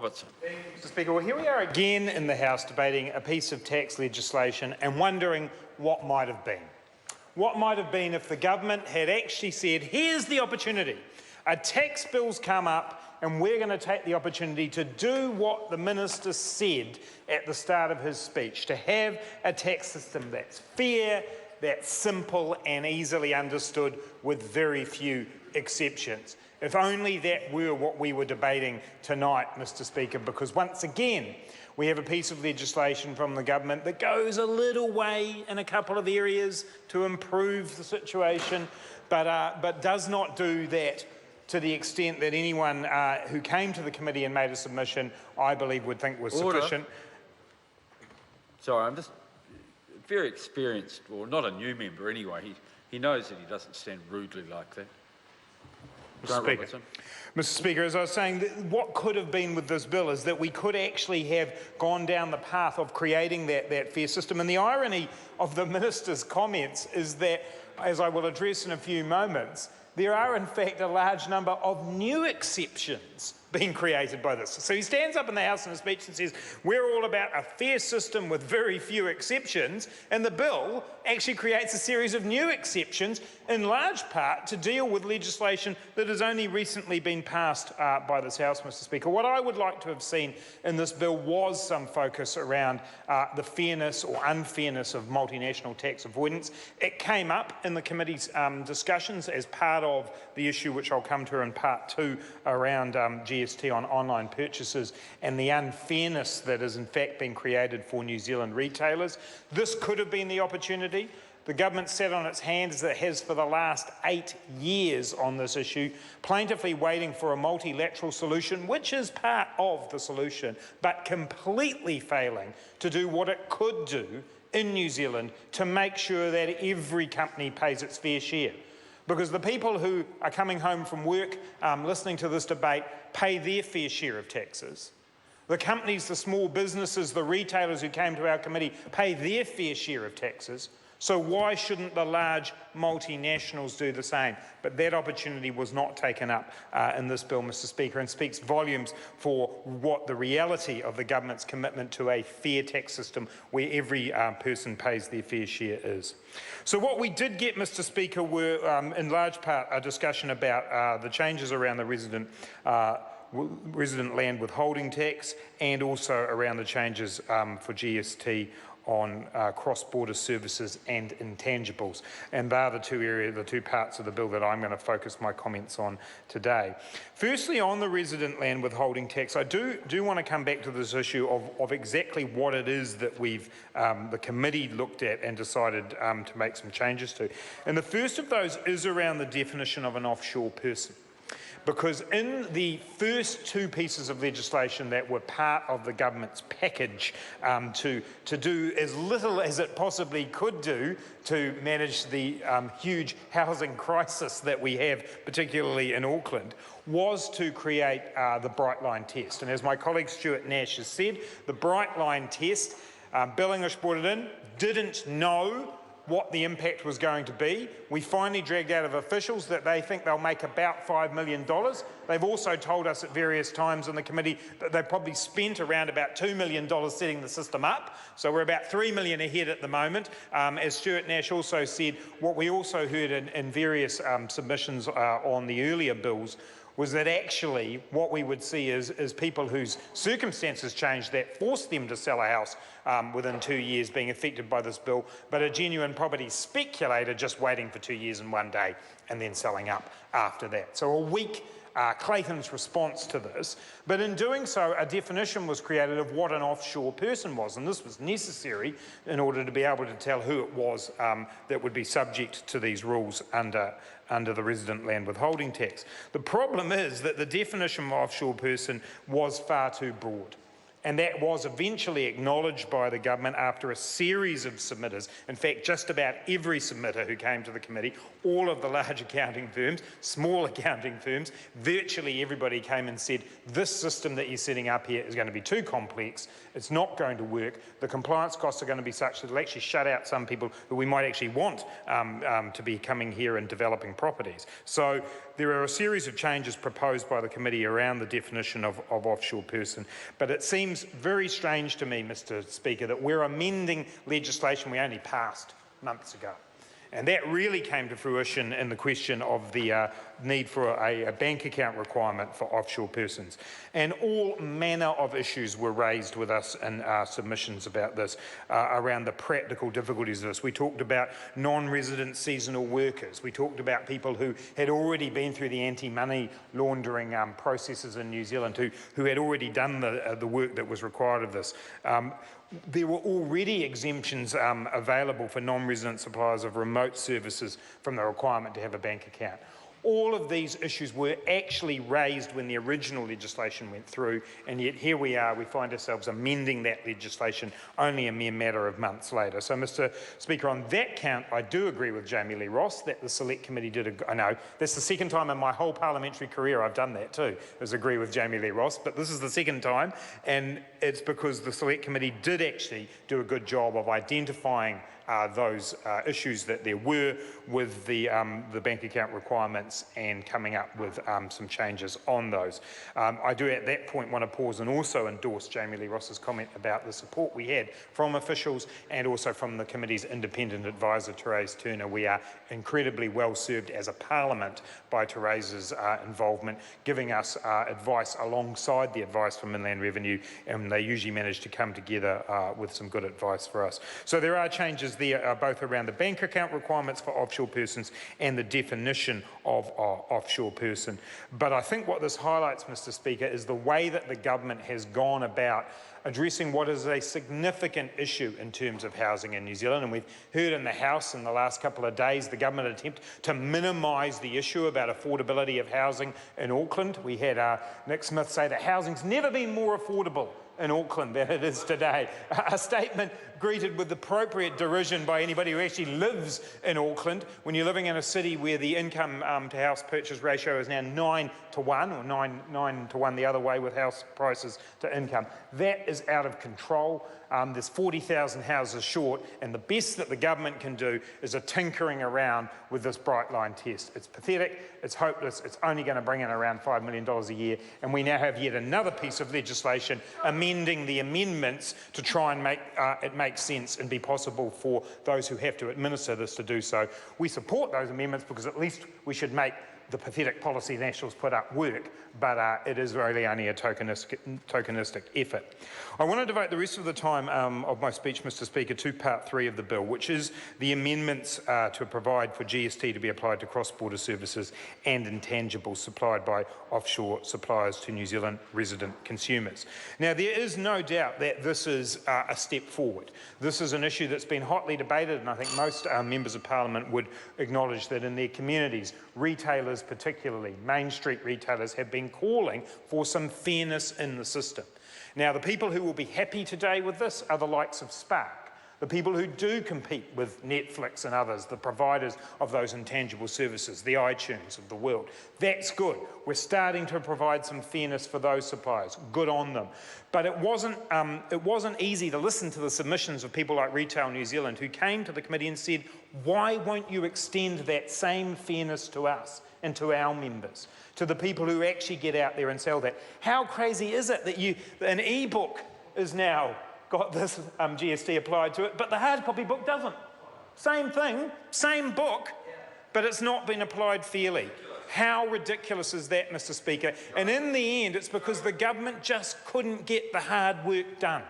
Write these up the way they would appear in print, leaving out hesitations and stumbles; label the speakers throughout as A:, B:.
A: Robertson.
B: Mr Speaker, well, here we are again in the House debating a piece of tax legislation and wondering what might have been. What might have been if the government had actually said, here's the opportunity. A tax bill's come up and we're going to take the opportunity to do what the minister said at the start of his speech, to have a tax system that's fair, that's simple and easily understood with very few exceptions. If only that were what we were debating tonight, Mr Speaker, because once again, we have a piece of legislation from the government that goes a little way in a couple of areas to improve the situation, but does not do that to the extent that anyone who came to the committee and made a submission, I believe, would think was sufficient.
A: Sorry, I'm just very experienced, or not a new member anyway. He knows that he doesn't stand rudely like that.
B: Mr Speaker, as I was saying, what could have been with this bill is that we could actually have gone down the path of creating that fair system. And the irony of the minister's comments is that, as I will address in a few moments, there are in fact a large number of new exceptions being created by this. So he stands up in the House in a speech and says, we're all about a fair system with very few exceptions, and the bill actually creates a series of new exceptions, in large part to deal with legislation that has only recently been passed by this House, Mr Speaker. What I would like to have seen in this bill was some focus around the fairness or unfairness of multinational tax avoidance. It came up in the committee's discussions as part of the issue which I'll come to in part 2 around GST on online purchases and the unfairness that has in fact been created for New Zealand retailers. This could have been the opportunity. The government sat on its hands, as it has for the last 8 years on this issue, plaintively waiting for a multilateral solution, which is part of the solution, but completely failing to do what it could do in New Zealand to make sure that every company pays its fair share. Because the people who are coming home from work, listening to this debate, pay their fair share of taxes. The companies, the small businesses, the retailers who came to our committee pay their fair share of taxes. So why shouldn't the large multinationals do the same? But that opportunity was not taken up in this bill, Mr Speaker, and speaks volumes for what the reality of the government's commitment to a fair tax system where every person pays their fair share is. So what we did get, Mr Speaker, were in large part a discussion about the changes around the resident land withholding tax and also around the changes for GST on cross-border services and intangibles. And they are the two parts of the bill that I'm going to focus my comments on today. Firstly, on the resident land withholding tax, I do want to come back to this issue of exactly what it is that we've, the committee looked at and decided to make some changes to. And the first of those is around the definition of an offshore person. Because in the first two pieces of legislation that were part of the government's package to do as little as it possibly could do to manage the huge housing crisis that we have, particularly in Auckland, was to create the Bright Line test. And as my colleague Stuart Nash has said, the Bright Line test, Bill English brought it in, didn't know what the impact was going to be. We finally dragged out of officials that they think they'll make about $5 million. They've also told us at various times in the committee that they've probably spent around about $2 million setting the system up. So we're about $3 million ahead at the moment. As Stuart Nash also said, what we also heard in various submissions on the earlier bills was that actually what we would see is people whose circumstances change that force them to sell a house within 2 years being affected by this bill, but a genuine property speculator just waiting for 2 years and 1 day and then selling up after that. So a weak Clayton's response to this, but in doing so, a definition was created of what an offshore person was, and this was necessary in order to be able to tell who it was that would be subject to these rules under the resident land withholding tax. The problem is that the definition of offshore person was far too broad. And that was eventually acknowledged by the government after a series of submitters. In fact, just about every submitter who came to the committee, all of the large accounting firms, small accounting firms, virtually everybody came and said, this system that you're setting up here is going to be too complex, it's not going to work, the compliance costs are going to be such that it'll actually shut out some people who we might actually want to be coming here and developing properties. So there are a series of changes proposed by the committee around the definition of offshore person, but it seems very strange to me, Mr Speaker, that we're amending legislation we only passed months ago. And that really came to fruition in the question of the need for a bank account requirement for offshore persons. And all manner of issues were raised with us in our submissions about this, around the practical difficulties of this. We talked about non-resident seasonal workers. We talked about people who had already been through the anti-money laundering processes in New Zealand, who had already done the work that was required of this. There were already exemptions available for non-resident suppliers of remote services from the requirement to have a bank account. All of these issues were actually raised when the original legislation went through, and yet here we are, we find ourselves amending that legislation only a mere matter of months later. So, Mr Speaker, on that count, I do agree with Jamie Lee Ross that the Select Committee did I know, that's the second time in my whole parliamentary career I've done that too, is agree with Jamie Lee Ross, but this is the second time, and it's because the Select Committee did actually do a good job of identifying those issues that there were with the bank account requirements and coming up with some changes on those. I do at that point want to pause and also endorse Jamie Lee Ross's comment about the support we had from officials and also from the committee's independent advisor, Therese Turner. We are incredibly well served as a parliament by Therese's involvement, giving us advice alongside the advice from Inland Revenue, and they usually manage to come together with some good advice for us. So there are changes there, both around the bank account requirements for offshore persons and the definition of offshore person. But I think what this highlights, Mr Speaker, is the way that the government has gone about addressing what is a significant issue in terms of housing in New Zealand. And we've heard in the House in the last couple of days the government attempt to minimise the issue about affordability of housing in Auckland. We had Nick Smith say that housing's never been more affordable in Auckland than it is today. A statement greeted with appropriate derision by anybody who actually lives in Auckland when you're living in a city where the income to house purchase ratio is now 9 to 1, or 9 to 1 the other way with house prices to income. That is out of control. There's 40,000 houses short, and the best that the government can do is a tinkering around with this bright line test. It's pathetic, it's hopeless, it's only going to bring in around $5 million a year, and we now have yet another piece of legislation amending the amendments to try and make it make sense and be possible for those who have to administer this to do so. We support those amendments because at least we should make the pathetic policy Nationals put up work, but it is really only a tokenistic effort. I want to devote the rest of the time of my speech, Mr Speaker, to Part 3 of the bill, which is the amendments to provide for GST to be applied to cross-border services and intangibles supplied by offshore suppliers to New Zealand resident consumers. Now, there is no doubt that this is a step forward. This is an issue that's been hotly debated, and I think most members of Parliament would acknowledge that in their communities, retailers particularly, Main Street retailers, have been calling for some fairness in the system. Now, the people who will be happy today with this are the likes of Spark, the people who do compete with Netflix and others, the providers of those intangible services, the iTunes of the world. That's good. We're starting to provide some fairness for those suppliers. Good on them. But it wasn't easy to listen to the submissions of people like Retail New Zealand who came to the committee and said, why won't you extend that same fairness to us and to our members, to the people who actually get out there and sell that? How crazy is it that an e-book is now got this GST applied to it, but the hard copy book doesn't? Same thing, same book, but it's not been applied fairly. How ridiculous is that, Mr Speaker? And in the end, it's because the government just couldn't get the hard work done.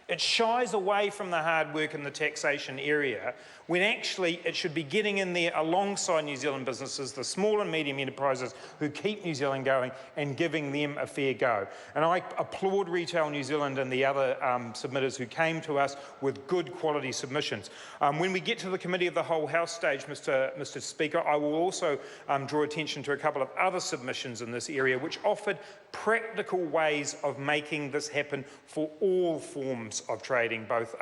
B: It shies away from the hard work in the taxation area when actually it should be getting in there alongside New Zealand businesses, the small and medium enterprises who keep New Zealand going, and giving them a fair go. And I applaud Retail New Zealand and the other submitters who came to us with good quality submissions. When we get to the Committee of the Whole House stage, Mr Speaker, I will also draw attention to a couple of other submissions in this area which offered practical ways of making this happen for all forms of trading, both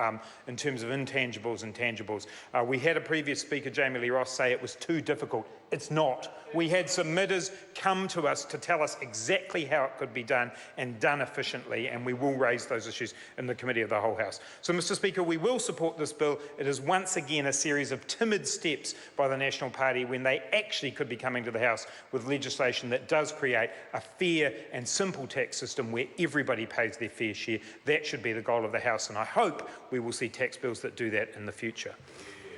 B: in terms of intangibles and tangibles. We had a previous speaker, Jamie Lee Ross, say it was too difficult. It's not. We had submitters come to us to tell us exactly how it could be done and done efficiently, and we will raise those issues in the Committee of the Whole House. So, Mr Speaker, we will support this bill. It is once again a series of timid steps by the National Party when they actually could be coming to the House with legislation that does create a fair and simple tax system where everybody pays their fair share. That should be the goal of the House, and I hope we will see tax bills that do that in the future.